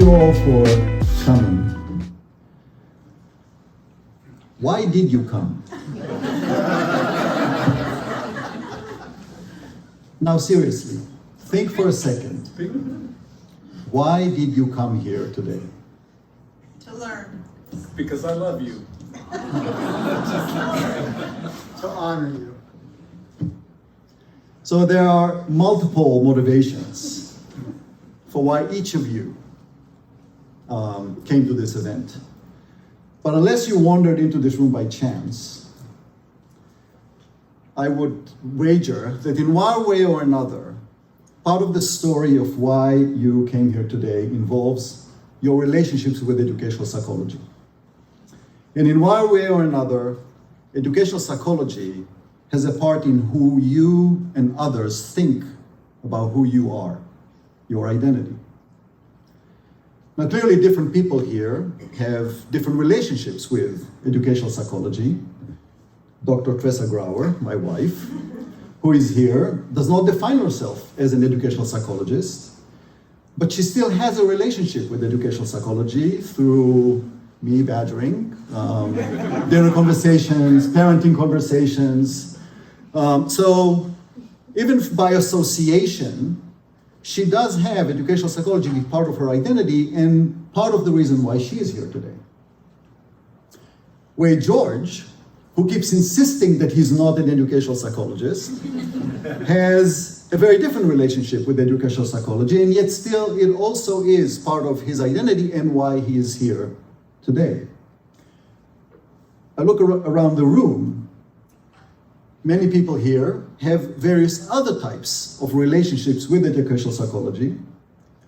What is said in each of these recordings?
you all for coming. Why did you come? Now seriously, think for a second. Why did you come here today? To learn. Because I love you. To honor you. So there are multiple motivations for why each of you came to this event. But unless you wandered into this room by chance, I would wager that in one way or another, part of the story of why you came here today involves your relationships with educational psychology. And in one way or another, educational psychology has a part in who you and others think about who you are, your identity. Now, clearly different people here have different relationships with educational psychology. Dr. Tressa Grauer, my wife, who is here, does not define herself as an educational psychologist, but she still has a relationship with educational psychology through me badgering, dinner conversations, parenting conversations. So even by association, she does have educational psychology be part of her identity and part of the reason why she is here today. Wade George, who keeps insisting that he's not an educational psychologist, has a very different relationship with educational psychology, and yet still it also is part of his identity and why he is here today. I look around the room. Many people here have various other types of relationships with educational psychology,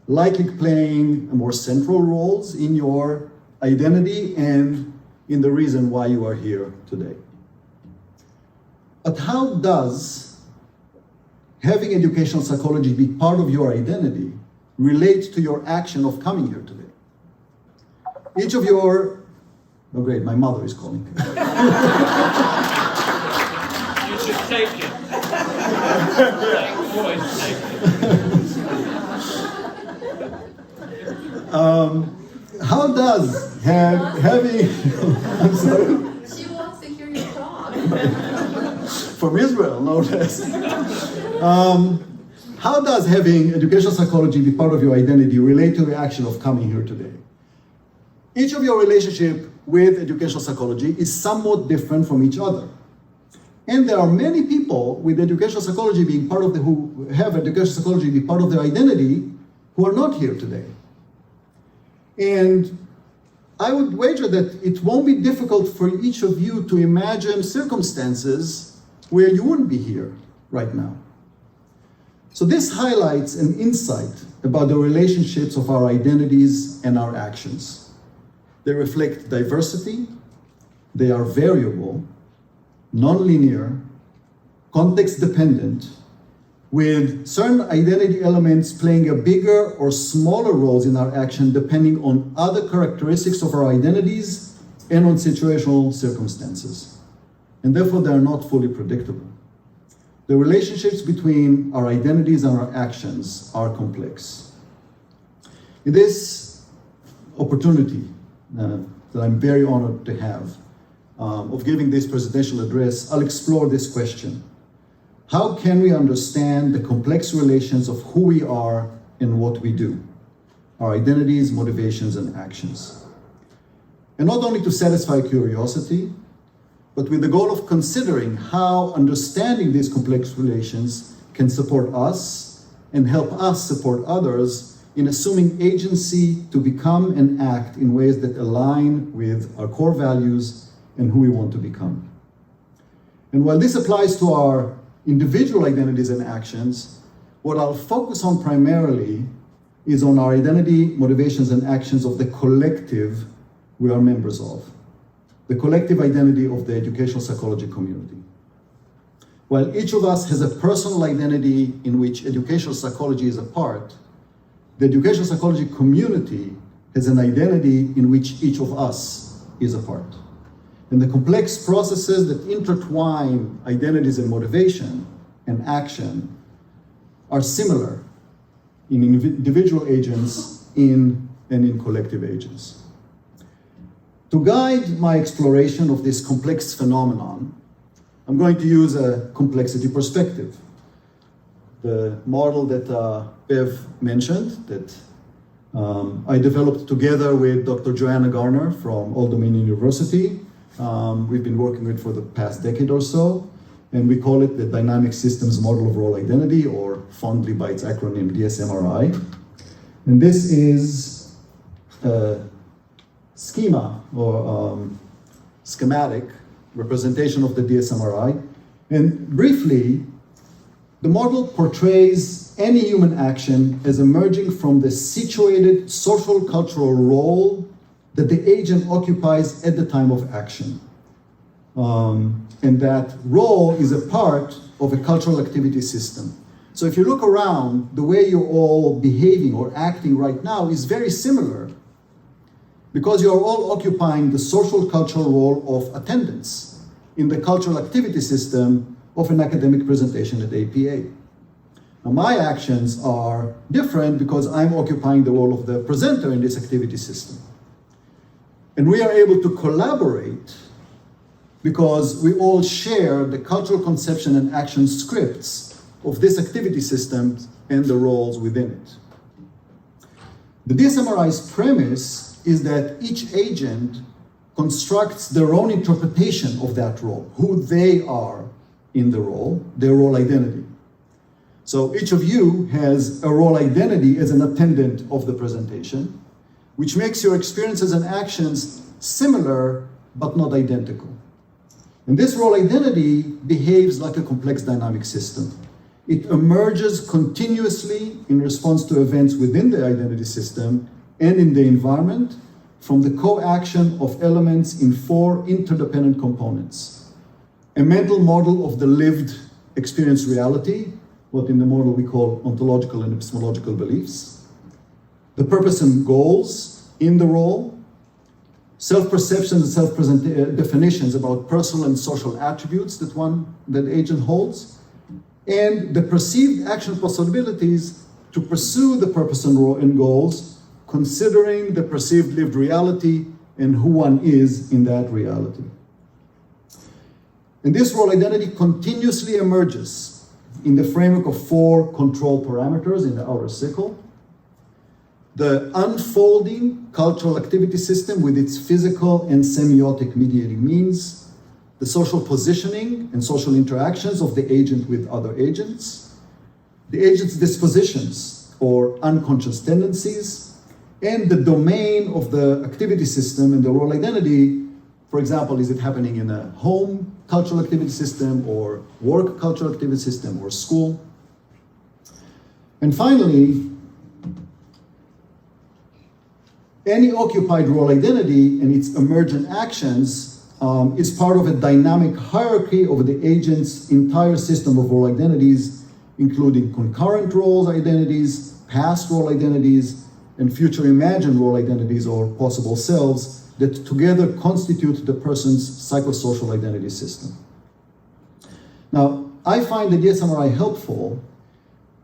likely playing more central roles in your identity and in the reason why you are here today. But how does having educational psychology be part of your identity relate to your action of coming here today? Each of your, oh great, my mother is calling. You should take it. How does having, I'm sorry? She wants to hear your talk. From Israel, no less. How does having educational psychology be part of your identity relate to the action of coming here today? Each of your relationship with educational psychology is somewhat different from each other. And there are many people with educational psychology being part of who have educational psychology be part of their identity who are not here today. And I would wager that it won't be difficult for each of you to imagine circumstances where you wouldn't be here right now. So this highlights an insight about the relationships of our identities and our actions. They reflect diversity, they are variable, non-linear, context-dependent, with certain identity elements playing a bigger or smaller roles in our action depending on other characteristics of our identities and on situational circumstances. And therefore, they are not fully predictable. The relationships between our identities and our actions are complex. In this opportunity that I'm very honored to have of giving this presidential address, I'll explore this question. How can we understand the complex relations of who we are and what we do? Our identities, motivations, and actions. And not only to satisfy curiosity, but with the goal of considering how understanding these complex relations can support us and help us support others in assuming agency to become and act in ways that align with our core values and who we want to become. And while this applies to our individual identities and actions, what I'll focus on primarily is on our identity, motivations, and actions of the collective we are members of, the collective identity of the educational psychology community. While each of us has a personal identity in which educational psychology is a part, the educational psychology community has an identity in which each of us is a part. And the complex processes that intertwine identities and motivation and action are similar in individual agents in and in collective agents. To guide my exploration of this complex phenomenon, I'm going to use a complexity perspective. The model that Bev mentioned, that I developed together with Dr. Joanna Garner from Old Dominion University. We've been working with it for the past decade or so, and we call it the Dynamic Systems Model of Role Identity, or fondly by its acronym DSMRI. And this is a schema or schematic representation of the DSMRI. And briefly, the model portrays any human action as emerging from the situated social cultural role that the agent occupies at the time of action. And that role is a part of a cultural activity system. So if you look around, the way you're all behaving or acting right now is very similar, because you're all occupying the social cultural role of attendance in the cultural activity system of an academic presentation at APA. Now, my actions are different because I'm occupying the role of the presenter in this activity system. And we are able to collaborate because we all share the cultural conception and action scripts of this activity system and the roles within it. The DSMRI's premise is that each agent constructs their own interpretation of that role, who they are in the role, their role identity. So each of you has a role identity as an attendant of the presentation, which makes your experiences and actions similar but not identical. And this role identity behaves like a complex dynamic system. It emerges continuously in response to events within the identity system and in the environment from the co-action of elements in 4 interdependent components. A mental model of the lived experience reality, what in the model we call ontological and epistemological beliefs, the purpose and goals in the role, self-perceptions and self-definitions about personal and social attributes that agent holds, and the perceived action possibilities to pursue the purpose and goals, considering the perceived lived reality and who one is in that reality. And this role identity continuously emerges in the framework of 4 control parameters in the outer circle: the unfolding cultural activity system with its physical and semiotic mediating means, the social positioning and social interactions of the agent with other agents, the agent's dispositions or unconscious tendencies, and the domain of the activity system and the role identity. For example, is it happening in a home cultural activity system or work cultural activity system or school? And finally, any occupied role identity and its emergent actions is part of a dynamic hierarchy over the agent's entire system of role identities, including concurrent roles identities, past role identities, and future imagined role identities or possible selves that together constitute the person's psychosocial identity system. Now, I find the DSMRI helpful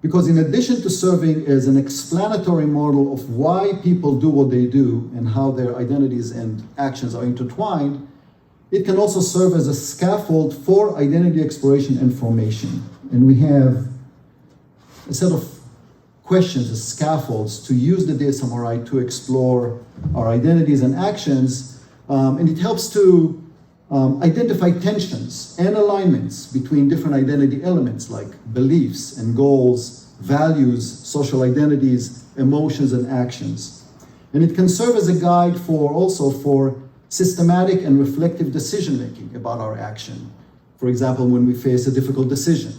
because in addition to serving as an explanatory model of why people do what they do and how their identities and actions are intertwined, it can also serve as a scaffold for identity exploration and formation. And we have a set of questions as scaffolds to use the DSMRI to explore our identities and actions, and it helps to identify tensions and alignments between different identity elements like beliefs and goals, values, social identities, emotions, and actions. And it can serve as a guide for systematic and reflective decision-making about our action. For example, when we face a difficult decision.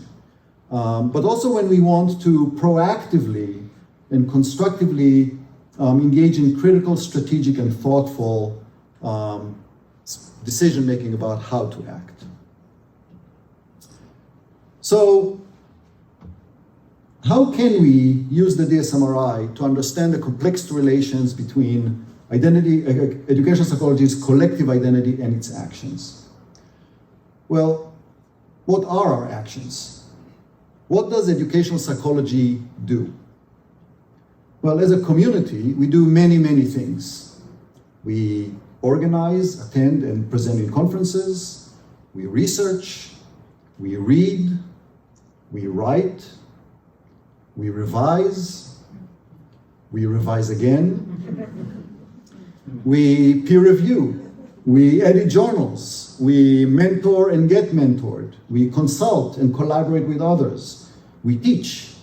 But also when we want to proactively and constructively engage in critical, strategic, and thoughtful decision-making about how to act. So, how can we use the DSMRI to understand the complex relations between educational psychology's collective identity and its actions? Well, what are our actions? What does educational psychology do? Well, as a community, we do many, many things. We organize, attend, and present in conferences. We research, we read, we write, we revise again, we peer review, we edit journals, we mentor and get mentored, we consult and collaborate with others, we teach,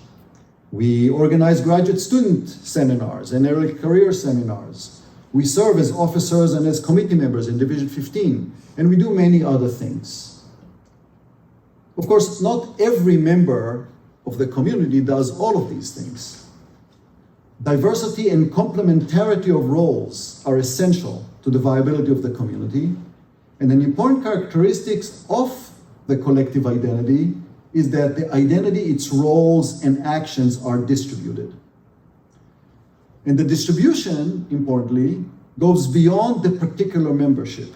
we organize graduate student seminars and early career seminars, we serve as officers and as committee members in Division 15, and we do many other things. Of course, not every member of the community does all of these things. Diversity and complementarity of roles are essential to the viability of the community, and an important characteristic of the collective identity is that the identity, its roles and actions are distributed. And the distribution, importantly, goes beyond the particular membership.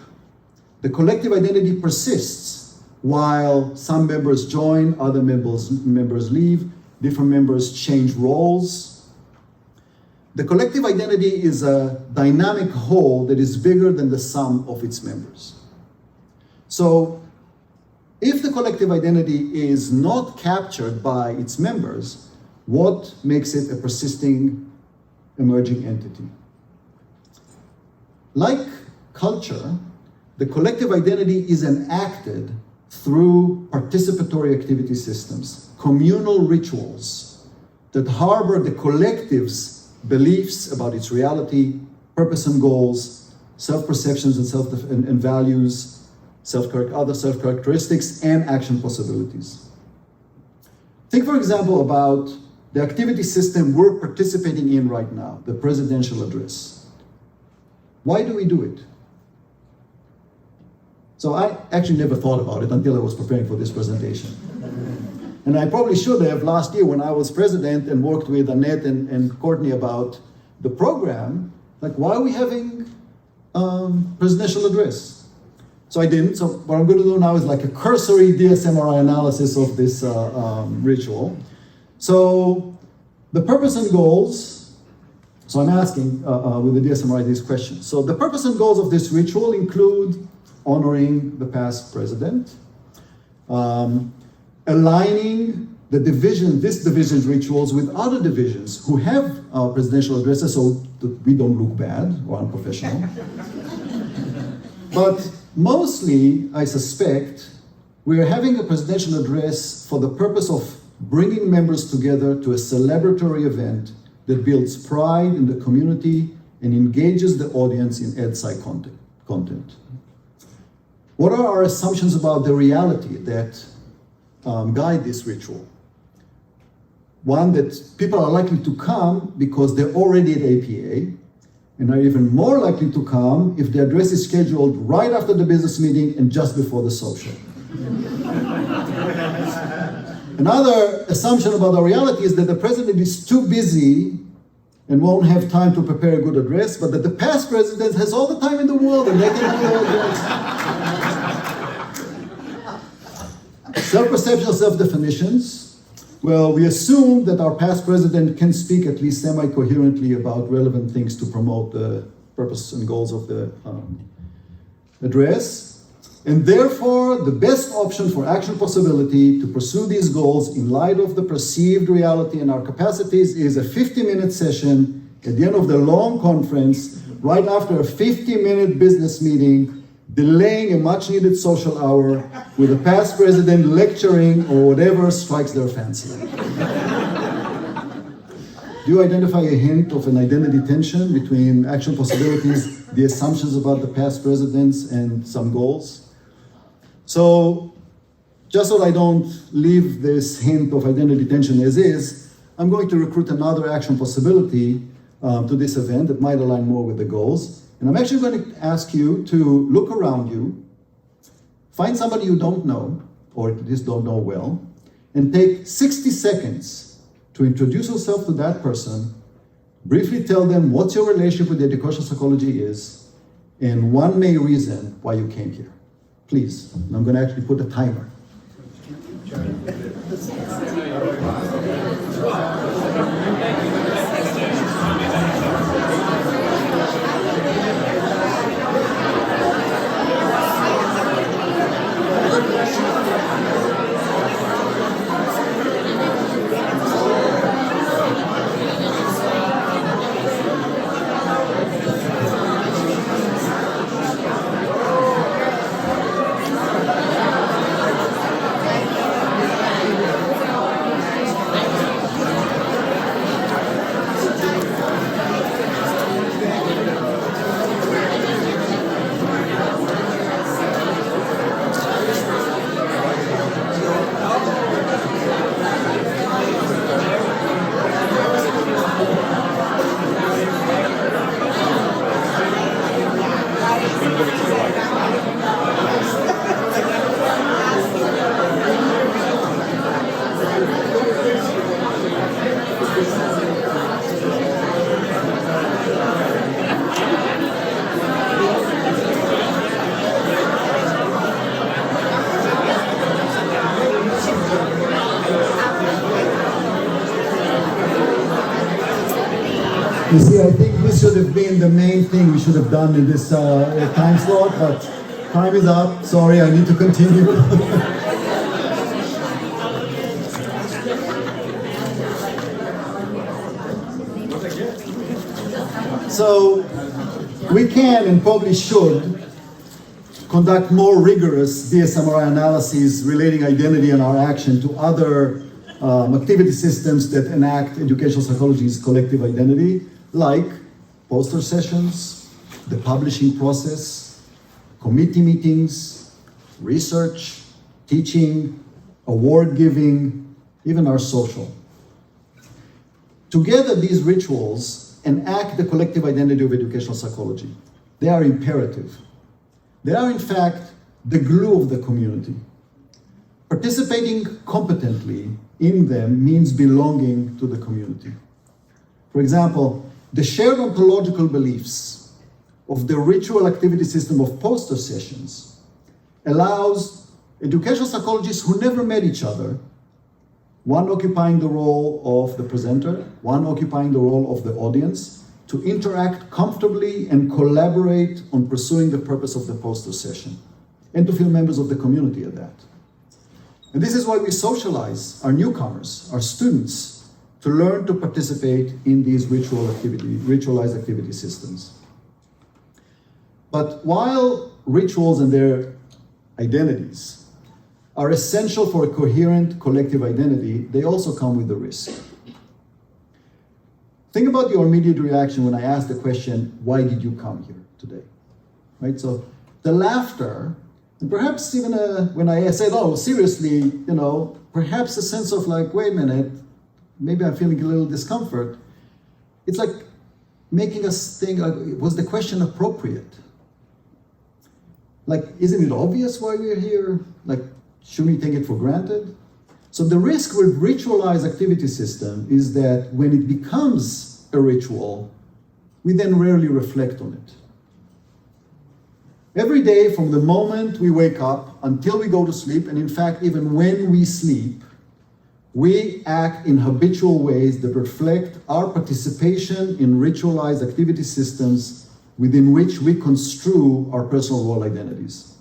The collective identity persists while some members join, other members leave, different members change roles. The collective identity is a dynamic whole that is bigger than the sum of its members. So, if the collective identity is not captured by its members, what makes it a persisting, emerging entity? Like culture, the collective identity is enacted through participatory activity systems, communal rituals that harbor the collective's beliefs about its reality, purpose and goals, self-perceptions and values, other self-characteristics, and action possibilities. Think, for example, about the activity system we're participating in right now, the presidential address. Why do we do it? So I actually never thought about it until I was preparing for this presentation. And I probably should have last year when I was president and worked with Annette and Courtney about the program, like, why are we having presidential address? So I didn't. So what I'm going to do now is like a cursory DSMRI analysis of this ritual. So the purpose and goals, so I'm asking with the DSMRI these questions. So the purpose and goals of this ritual include honoring the past president, aligning this division's rituals with other divisions who have presidential addresses so that we don't look bad or unprofessional. But mostly, I suspect, we are having a presidential address for the purpose of bringing members together to a celebratory event that builds pride in the community and engages the audience in EdSci content. What are our assumptions about the reality that guide this ritual? One, that people are likely to come because they're already at APA, and are even more likely to come if the address is scheduled right after the business meeting and just before the social. Another assumption about the reality is that the president is too busy and won't have time to prepare a good address, but that the past president has all the time in the world and they can do all this. Self-perception, self-definitions. Well, we assume that our past president can speak at least semi-coherently about relevant things to promote the purpose and goals of the address. And therefore, the best option for action possibility to pursue these goals in light of the perceived reality and our capacities is a 50-minute session at the end of the long conference, right after a 50-minute business meeting, delaying a much-needed social hour with the past president lecturing or whatever strikes their fancy. Do you identify a hint of an identity tension between action possibilities, the assumptions about the past presidents, and some goals? So, just so I don't leave this hint of identity tension as is, I'm going to recruit another action possibility to this event that might align more with the goals. And I'm actually going to ask you to look around you, find somebody you don't know, or at least don't know well, and take 60 seconds to introduce yourself to that person, briefly tell them what your relationship with educational psychology is, and one main reason why you came here. Please, and I'm going to actually put a timer. You see, I think this should have been the main thing we should have done in this time slot, but time is up. Sorry, I need to continue. So, we can and probably should conduct more rigorous DSMRI analyses relating identity and our action to other activity systems that enact educational psychology's collective identity, like poster sessions, the publishing process, committee meetings, research, teaching, award giving, even our social. Together, these rituals enact the collective identity of educational psychology. They are imperative. They are, in fact, the glue of the community. Participating competently in them means belonging to the community. For example, the shared ontological beliefs of the ritual activity system of poster sessions allows educational psychologists who never met each other, one occupying the role of the presenter, one occupying the role of the audience, to interact comfortably and collaborate on pursuing the purpose of the poster session, and to feel members of the community at that. And this is why we socialize our newcomers, our students, to learn to participate in these ritualized activity systems. But while rituals and their identities are essential for a coherent collective identity, they also come with a risk. Think about your immediate reaction when I asked the question, why did you come here today? Right? So the laughter, and perhaps even when I said, oh, seriously, perhaps a sense of like, wait a minute, maybe I'm feeling a little discomfort. It's like making us think, was the question appropriate? Like, isn't it obvious why we're here? Like, shouldn't we take it for granted? So the risk with ritualized activity system is that when it becomes a ritual, we then rarely reflect on it. Every day from the moment we wake up until we go to sleep, and in fact, even when we sleep, we act in habitual ways that reflect our participation in ritualized activity systems within which we construe our personal role identities.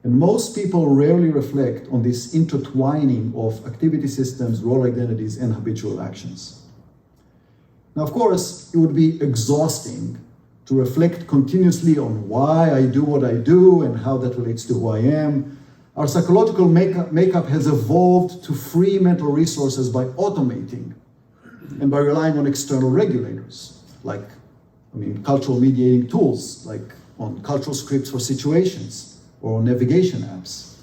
And most people rarely reflect on this intertwining of activity systems, role identities, and habitual actions. Now, of course, it would be exhausting to reflect continuously on why I do what I do and how that relates to who I am. Our psychological makeup has evolved to free mental resources by automating and by relying on external regulators, like, cultural mediating tools, like on cultural scripts for situations or on navigation apps.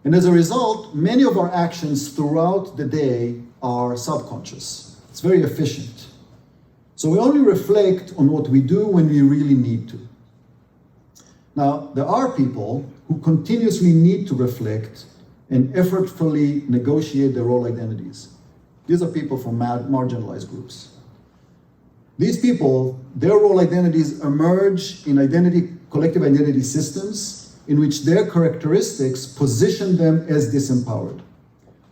And as a result, many of our actions throughout the day are subconscious. It's very efficient. So we only reflect on what we do when we really need to. Now, there are people who continuously need to reflect and effortfully negotiate their role identities. These are people from marginalized groups. These people, their role identities emerge in collective identity systems in which their characteristics position them as disempowered.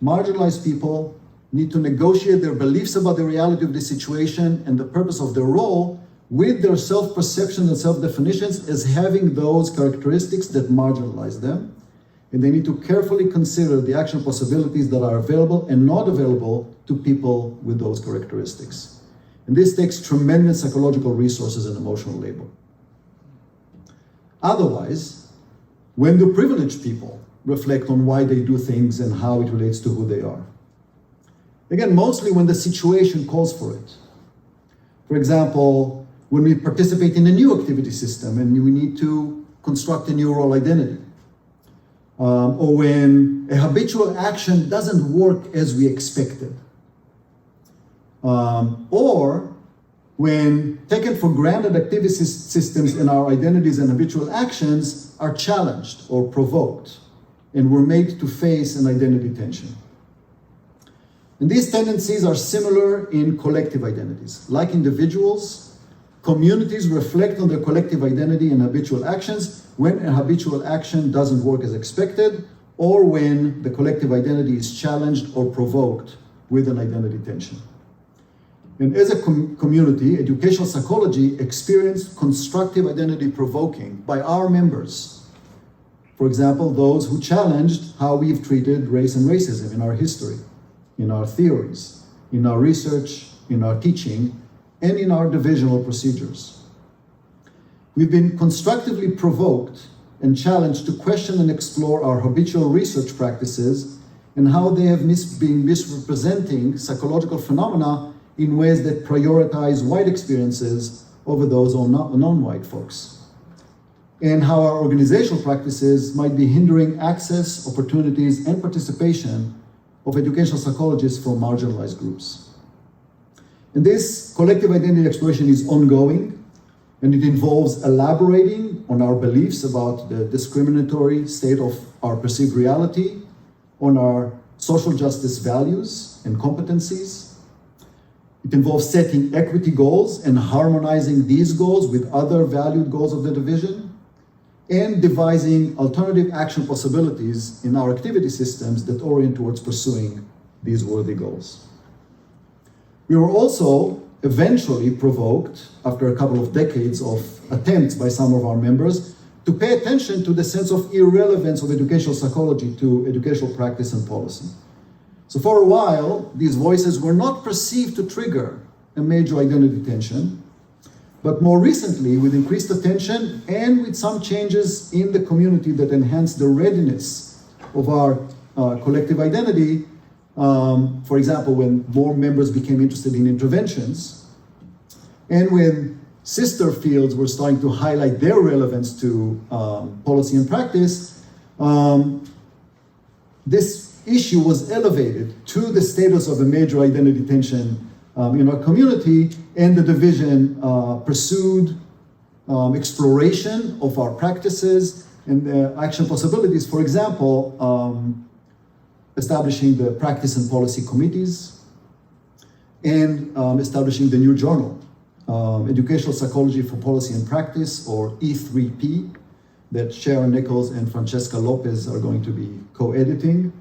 Marginalized people need to negotiate their beliefs about the reality of the situation and the purpose of their role with their self-perceptions and self-definitions as having those characteristics that marginalize them. And they need to carefully consider the action possibilities that are available and not available to people with those characteristics. And this takes tremendous psychological resources and emotional labor. Otherwise, when do privileged people reflect on why they do things and how it relates to who they are? Again, mostly when the situation calls for it. For example, when we participate in a new activity system and we need to construct a new role identity. Or when a habitual action doesn't work as we expected. Or when taken for granted activity systems in our identities and habitual actions are challenged or provoked, and we're made to face an identity tension. And these tendencies are similar in collective identities. Like individuals, communities reflect on their collective identity and habitual actions when a habitual action doesn't work as expected, or when the collective identity is challenged or provoked with an identity tension. And as a community, educational psychology experienced constructive identity provoking by our members. For example, those who challenged how we've treated race and racism in our history, in our theories, in our research, in our teaching, and in our divisional procedures. We've been constructively provoked and challenged to question and explore our habitual research practices and how they have been misrepresenting psychological phenomena in ways that prioritize white experiences over those of non-white folks, and how our organizational practices might be hindering access, opportunities, and participation of educational psychologists from marginalized groups. And this collective identity exploration is ongoing, and it involves elaborating on our beliefs about the discriminatory state of our perceived reality, on our social justice values and competencies. It involves setting equity goals and harmonizing these goals with other valued goals of the division, and devising alternative action possibilities in our activity systems that orient towards pursuing these worthy goals. We were also eventually provoked, after a couple of decades of attempts by some of our members, to pay attention to the sense of irrelevance of educational psychology to educational practice and policy. So for a while, these voices were not perceived to trigger a major identity tension, but more recently, with increased attention and with some changes in the community that enhanced the readiness of our collective identity, for example, when more members became interested in interventions, and when sister fields were starting to highlight their relevance to policy and practice, this issue was elevated to the status of a major identity tension in our community, and the division pursued exploration of our practices and action possibilities. For example, establishing the practice and policy committees, and establishing the new journal, Educational Psychology for Policy and Practice, or E3P, that Sharon Nichols and Francesca Lopez are going to be co-editing.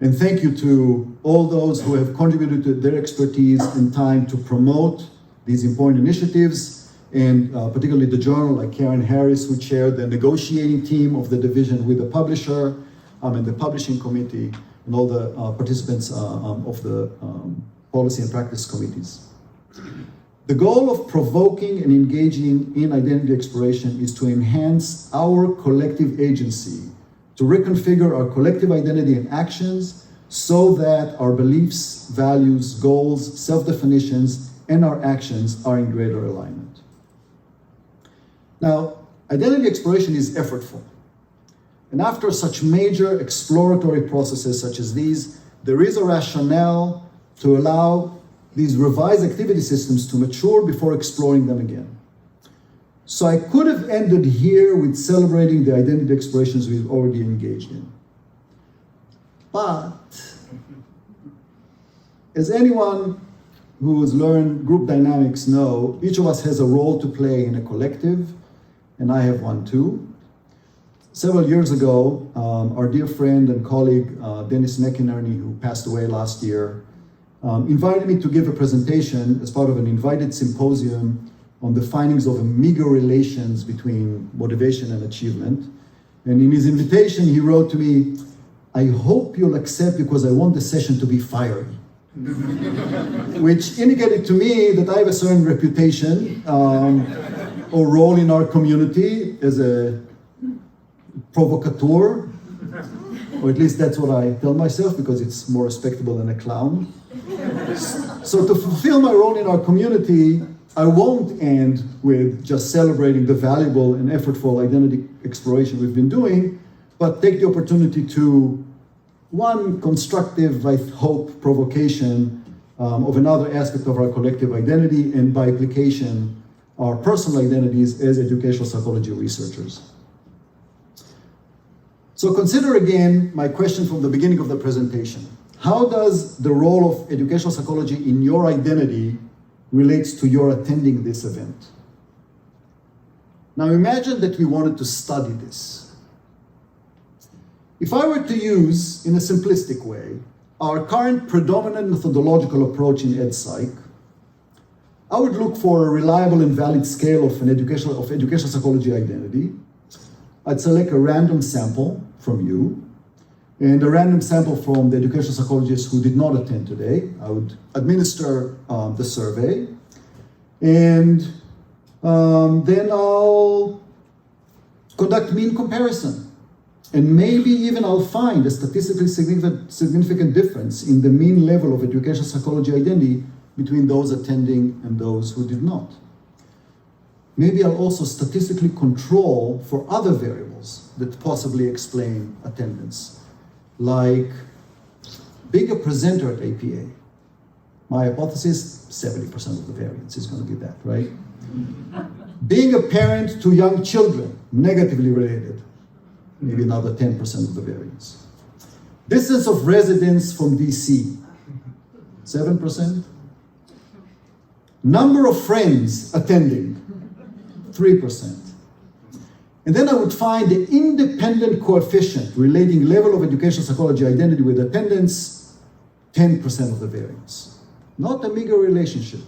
And thank you to all those who have contributed to their expertise and time to promote these important initiatives, and particularly the journal, like Karen Harris, who chaired the negotiating team of the division with the publisher and the publishing committee, and all the participants of the policy and practice committees. The goal of provoking and engaging in identity exploration is to enhance our collective agency, to reconfigure our collective identity and actions so that our beliefs, values, goals, self-definitions, and our actions are in greater alignment. Now, identity exploration is effortful. And after such major exploratory processes such as these, there is a rationale to allow these revised activity systems to mature before exploring them again. So I could have ended here with celebrating the identity explorations we've already engaged in. But as anyone who has learned group dynamics know, each of us has a role to play in a collective, and I have one too. Several years ago, our dear friend and colleague, Dennis McInerney, who passed away last year, invited me to give a presentation as part of an invited symposium on the findings of meager relations between motivation and achievement. And in his invitation, he wrote to me, "I hope you'll accept because I want the session to be fiery." Which indicated to me that I have a certain reputation or role in our community as a provocateur, or at least that's what I tell myself, because it's more respectable than a clown. So to fulfill my role in our community, I won't end with just celebrating the valuable and effortful identity exploration we've been doing, but take the opportunity to, one, constructive, I hope, provocation of another aspect of our collective identity, and by application, our personal identities as educational psychology researchers. So consider again my question from the beginning of the presentation. How does the role of educational psychology in your identity relates to your attending this event? Now imagine that we wanted to study this. If I were to use, in a simplistic way, our current predominant methodological approach in EdPsych, I would look for a reliable and valid scale of educational psychology identity. I'd select a random sample from you and a random sample from the educational psychologists who did not attend today. I would administer the survey, and then I'll conduct mean comparison. And maybe even I'll find a statistically significant difference in the mean level of educational psychology identity between those attending and those who did not. Maybe I'll also statistically control for other variables that possibly explain attendance, like being a presenter at APA. My hypothesis, 70% of the variance is going to be that, right? Being a parent to young children, negatively related, maybe another 10% of the variance. Distance of residence from DC, 7%. Number of friends attending, 3%. And then I would find the independent coefficient relating level of educational psychology identity with attendance, 10% of the variance. Not a meager relationship.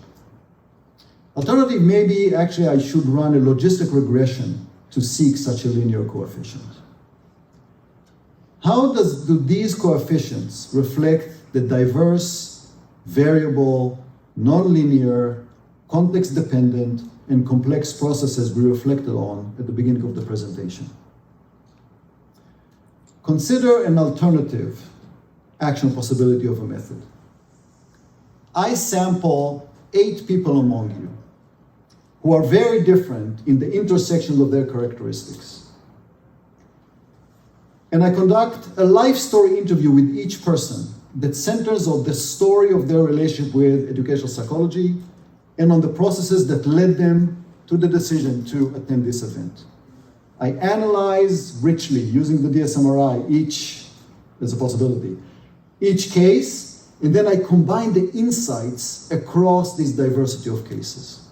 Alternative, maybe actually I should run a logistic regression to seek such a linear coefficient. How do these coefficients reflect the diverse, variable, nonlinear, context-dependent, and complex processes we reflected on at the beginning of the presentation? Consider an alternative action possibility of a method. I sample 8 people among you who are very different in the intersection of their characteristics. And I conduct a life story interview with each person that centers on the story of their relationship with educational psychology and on the processes that led them to the decision to attend this event. I analyze richly using the DSMRI there's a possibility, each case, and then I combine the insights across this diversity of cases.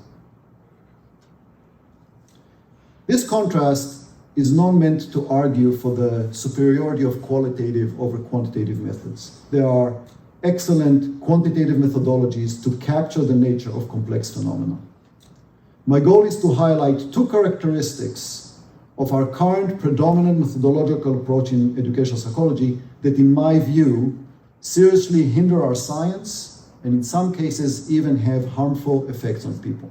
This contrast is not meant to argue for the superiority of qualitative over quantitative methods. There are excellent quantitative methodologies to capture the nature of complex phenomena. My goal is to highlight 2 characteristics of our current predominant methodological approach in educational psychology that, in my view, seriously hinder our science and in some cases even have harmful effects on people.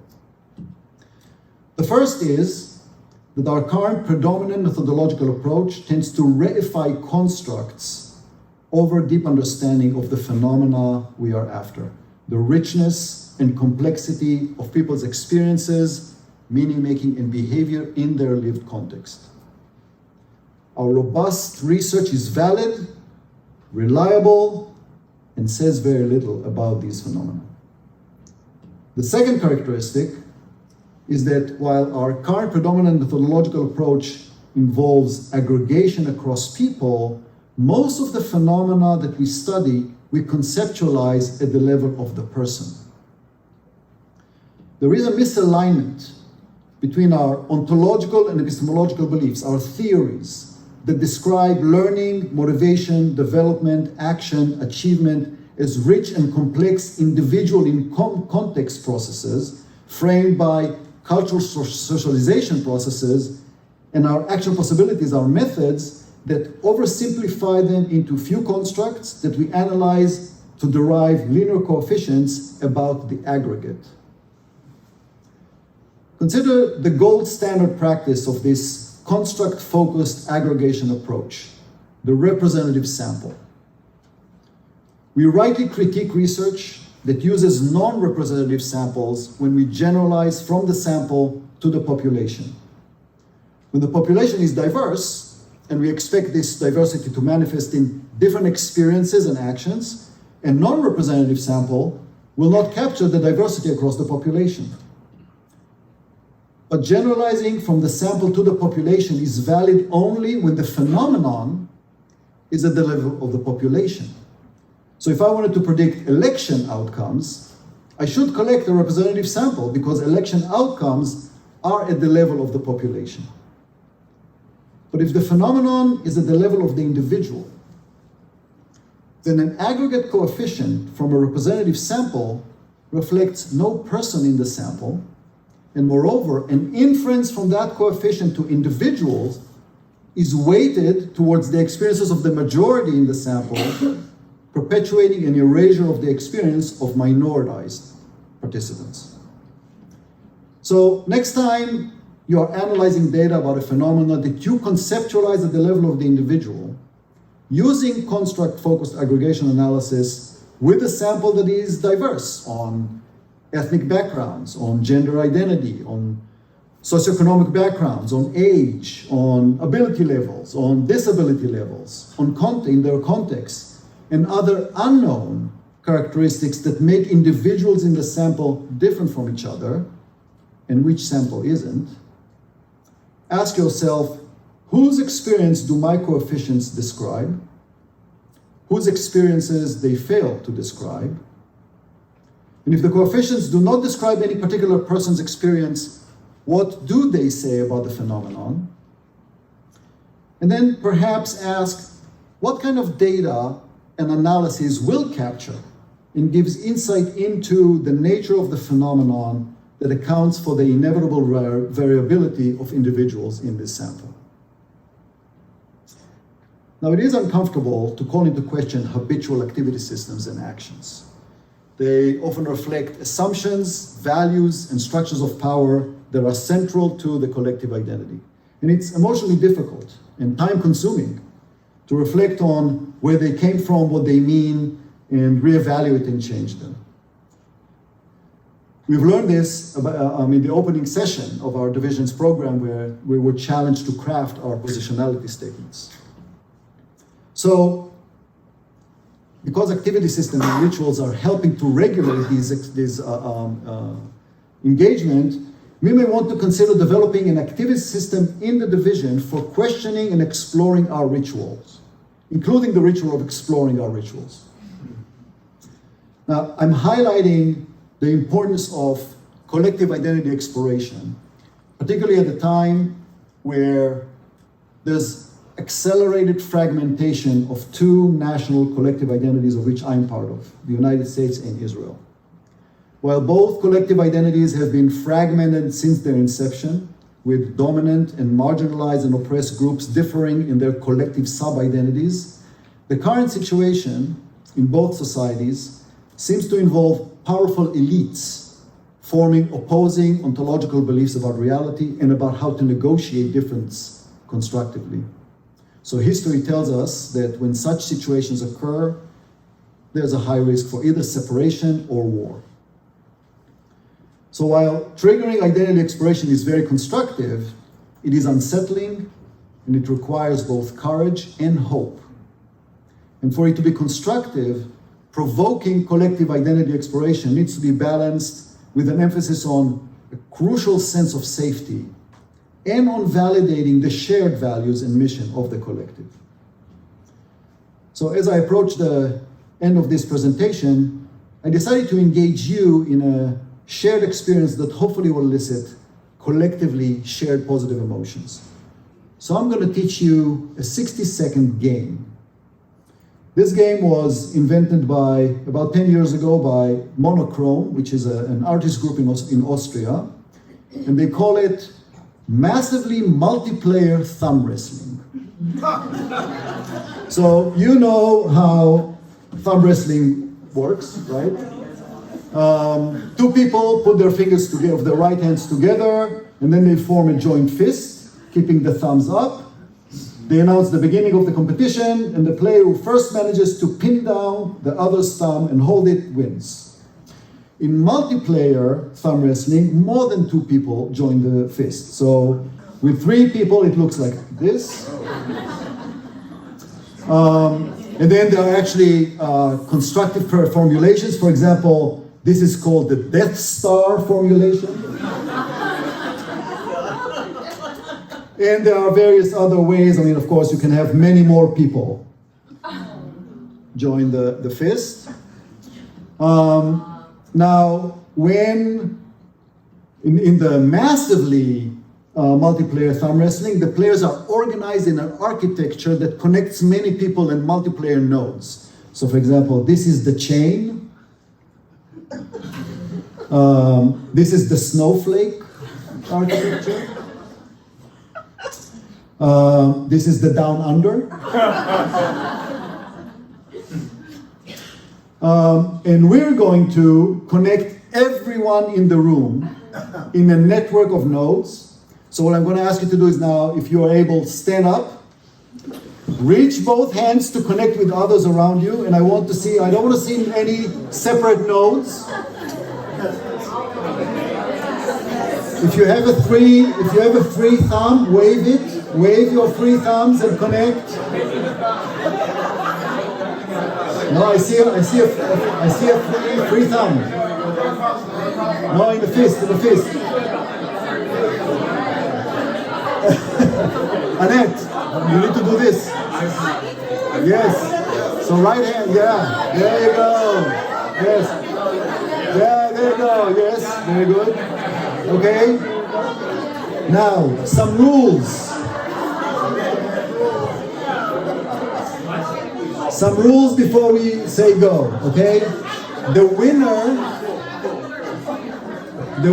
The first is that our current predominant methodological approach tends to reify constructs over deep understanding of the phenomena we are after, the richness and complexity of people's experiences, meaning-making, and behavior in their lived context. Our robust research is valid, reliable, and says very little about these phenomena. The second characteristic is that while our current predominant methodological approach involves aggregation across people, most of the phenomena that we study, we conceptualize at the level of the person. There is a misalignment between our ontological and epistemological beliefs, our theories that describe learning, motivation, development, action, achievement as rich and complex individual in context processes framed by cultural socialization processes, and our action possibilities, our methods that oversimplify them into few constructs that we analyze to derive linear coefficients about the aggregate. Consider the gold standard practice of this construct-focused aggregation approach, the representative sample. We rightly critique research that uses non-representative samples when we generalize from the sample to the population. When the population is diverse, and we expect this diversity to manifest in different experiences and actions, a non-representative sample will not capture the diversity across the population. But generalizing from the sample to the population is valid only when the phenomenon is at the level of the population. So if I wanted to predict election outcomes, I should collect a representative sample because election outcomes are at the level of the population. But if the phenomenon is at the level of the individual, then an aggregate coefficient from a representative sample reflects no person in the sample, and moreover, an inference from that coefficient to individuals is weighted towards the experiences of the majority in the sample, perpetuating an erasure of the experience of minoritized participants. So next time you are analyzing data about a phenomenon that you conceptualize at the level of the individual, using construct-focused aggregation analysis with a sample that is diverse on ethnic backgrounds, on gender identity, on socioeconomic backgrounds, on age, on ability levels, on disability levels, on in their context, and other unknown characteristics that make individuals in the sample different from each other, and which sample isn't. Ask yourself, whose experience do my coefficients describe? Whose experiences they fail to describe? And if the coefficients do not describe any particular person's experience, what do they say about the phenomenon? And then perhaps ask, what kind of data and analysis will capture and gives insight into the nature of the phenomenon that accounts for the inevitable variability of individuals in this sample? Now, it is uncomfortable to call into question habitual activity systems and actions. They often reflect assumptions, values, and structures of power that are central to the collective identity. And it's emotionally difficult and time-consuming to reflect on where they came from, what they mean, and reevaluate and change them. We've learned this in the opening session of our divisions program, where we were challenged to craft our positionality statements. So, because activity systems and rituals are helping to regulate these engagement, we may want to consider developing an activity system in the division for questioning and exploring our rituals, including the ritual of exploring our rituals. Now, I'm highlighting the importance of collective identity exploration, particularly at a time where there's accelerated fragmentation of two national collective identities of which I'm part of, the United States and Israel. While both collective identities have been fragmented since their inception, with dominant and marginalized and oppressed groups differing in their collective sub-identities, the current situation in both societies seems to involve powerful elites forming opposing ontological beliefs about reality and about how to negotiate difference constructively. So history tells us that when such situations occur, there's a high risk for either separation or war. So while triggering identity exploration is very constructive, it is unsettling and it requires both courage and hope. And for it to be constructive, provoking collective identity exploration needs to be balanced with an emphasis on a crucial sense of safety and on validating the shared values and mission of the collective. So as I approach the end of this presentation, I decided to engage you in a shared experience that hopefully will elicit collectively shared positive emotions. So I'm going to teach you a 60-second game. This game was invented about 10 years ago by Monochrome, which is an artist group in Austria, and they call it massively multiplayer thumb wrestling. So you know how thumb wrestling works, right? Two people put their fingers together, their right hands together, and then they form a joint fist, keeping the thumbs up. They announce the beginning of the competition, and the player who first manages to pin down the other's thumb and hold it wins. In multiplayer thumb wrestling, more than two people join the fist. So with three people, it looks like this. And then there are actually constructive formulations. For example, this is called the Death Star formulation. And there are various other ways. I mean, of course, you can have many more people join the fist. Now, when in the massively multiplayer thumb wrestling, the players are organized in an architecture that connects many people in multiplayer nodes. So, for example, this is the chain. This is the snowflake architecture. This is the down under. And we're going to connect everyone in the room in a network of nodes. So what I'm going to ask you to do is now, if you are able, stand up, reach both hands to connect with others around you, and I want to see, I don't want to see any separate nodes. If you have a free thumb, wave it. Wave your free thumbs and connect. No, I see a free thumb. No, in the fist. Annette, you need to do this. Yes. So right hand, yeah. There you go. Yes. Yeah, there you go. Yes, very good. Okay. Now, some rules. Some rules before we say go, okay? The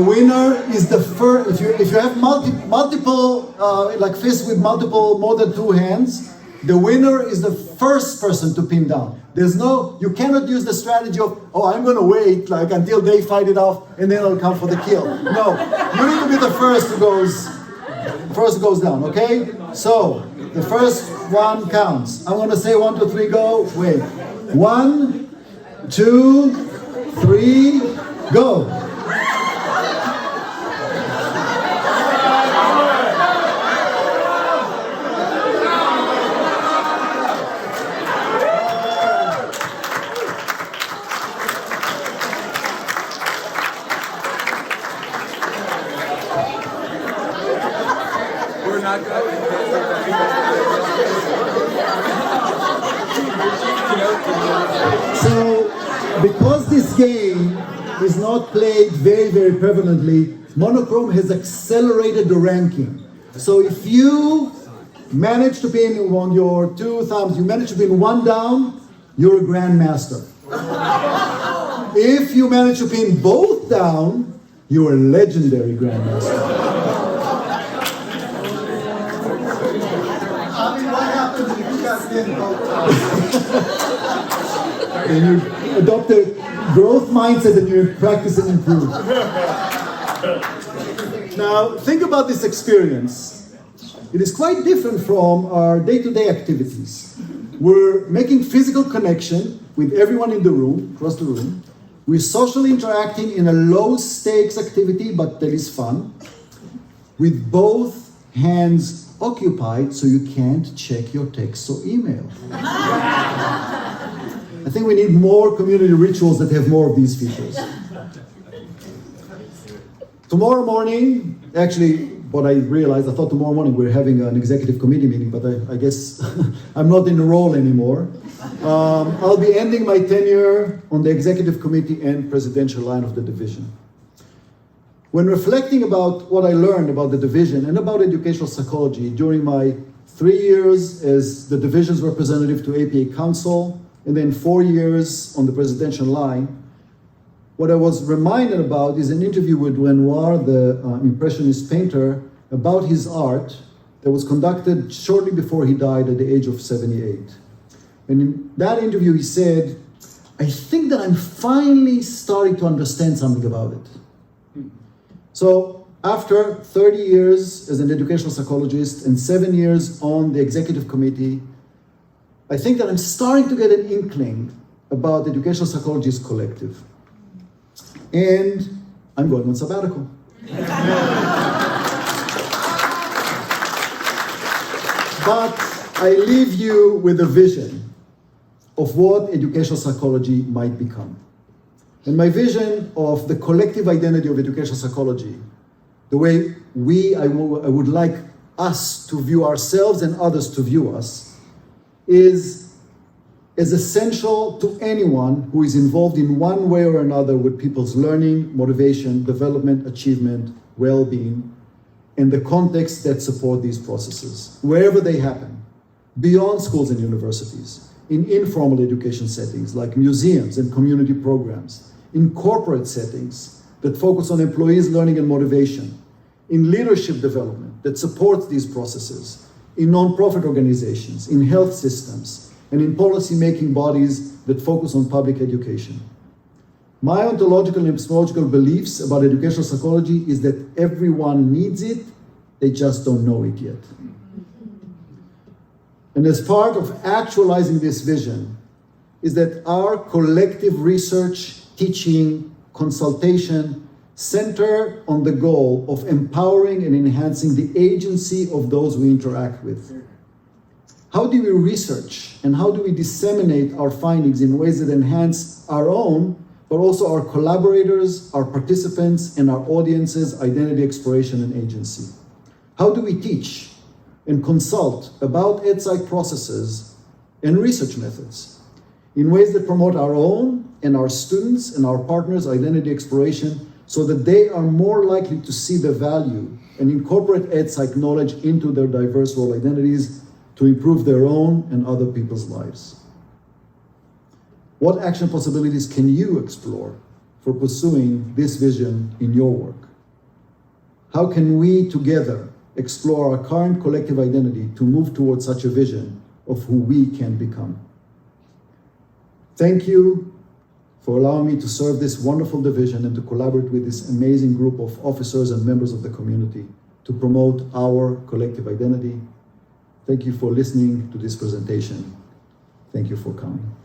winner is the first. If you have multiple like fists with more than two hands, the winner is the first person to pin down. You cannot use the strategy of, oh, I'm going to wait like until they fight it off and then I'll come for the kill. No, you need to be the first who goes down, okay? So, the first one counts. I'm going to say 1, 2, 3, go. Wait. 1, 2, 3, go. So, because this game is not played very, very prevalently, Monochrome has accelerated the ranking. So if you manage to pin on your two thumbs, you manage to pin one down, you're a grandmaster. If you manage to pin both down, you're a legendary grandmaster. Avi, what happens if you got in both times? And you adopt a growth mindset and you practice and improve. Now, think about this experience. It is quite different from our day-to-day activities. We're making physical connection with everyone in the room, across the room. We're socially interacting in a low-stakes activity, but that is fun, with both hands occupied so you can't check your text or email. I think we need more community rituals that have more of these features. Tomorrow morning, actually, what I realized, I thought tomorrow morning we're having an executive committee meeting, but I guess I'm not in the role anymore. I'll be ending my tenure on the executive committee and presidential line of the division. When reflecting about what I learned about the division and about educational psychology during my 3 years as the division's representative to APA Council, and then 4 years on the presidential line, what I was reminded about is an interview with Renoir, the Impressionist painter, about his art that was conducted shortly before he died at the age of 78. And in that interview he said, I think that I'm finally starting to understand something about it. So after 30 years as an educational psychologist and 7 years on the executive committee, I think that I'm starting to get an inkling about educational psychology's collective. And I'm going on sabbatical. But I leave you with a vision of what educational psychology might become. And my vision of the collective identity of educational psychology, the way I would like us to view ourselves and others to view us, is as essential to anyone who is involved in one way or another with people's learning, motivation, development, achievement, well-being, and the context that support these processes, wherever they happen, beyond schools and universities, in informal education settings like museums and community programs, in corporate settings that focus on employees' learning and motivation, in leadership development that supports these processes, in nonprofit organizations, in health systems, and in policy-making bodies that focus on public education. My ontological and epistemological beliefs about educational psychology is that everyone needs it, they just don't know it yet. And as part of actualizing this vision is that our collective research, teaching, consultation center on the goal of empowering and enhancing the agency of those we interact with. How do we research and how do we disseminate our findings in ways that enhance our own, but also our collaborators, our participants, and our audience's identity exploration and agency? How do we teach and consult about EdPsych processes and research methods in ways that promote our own and our students' and our partners' identity exploration so that they are more likely to see the value and incorporate EdPsych knowledge into their diverse role identities to improve their own and other people's lives? What action possibilities can you explore for pursuing this vision in your work? How can we together explore our current collective identity to move towards such a vision of who we can become? Thank you for allowing me to serve this wonderful division and to collaborate with this amazing group of officers and members of the community to promote our collective identity. Thank you for listening to this presentation. Thank you for coming.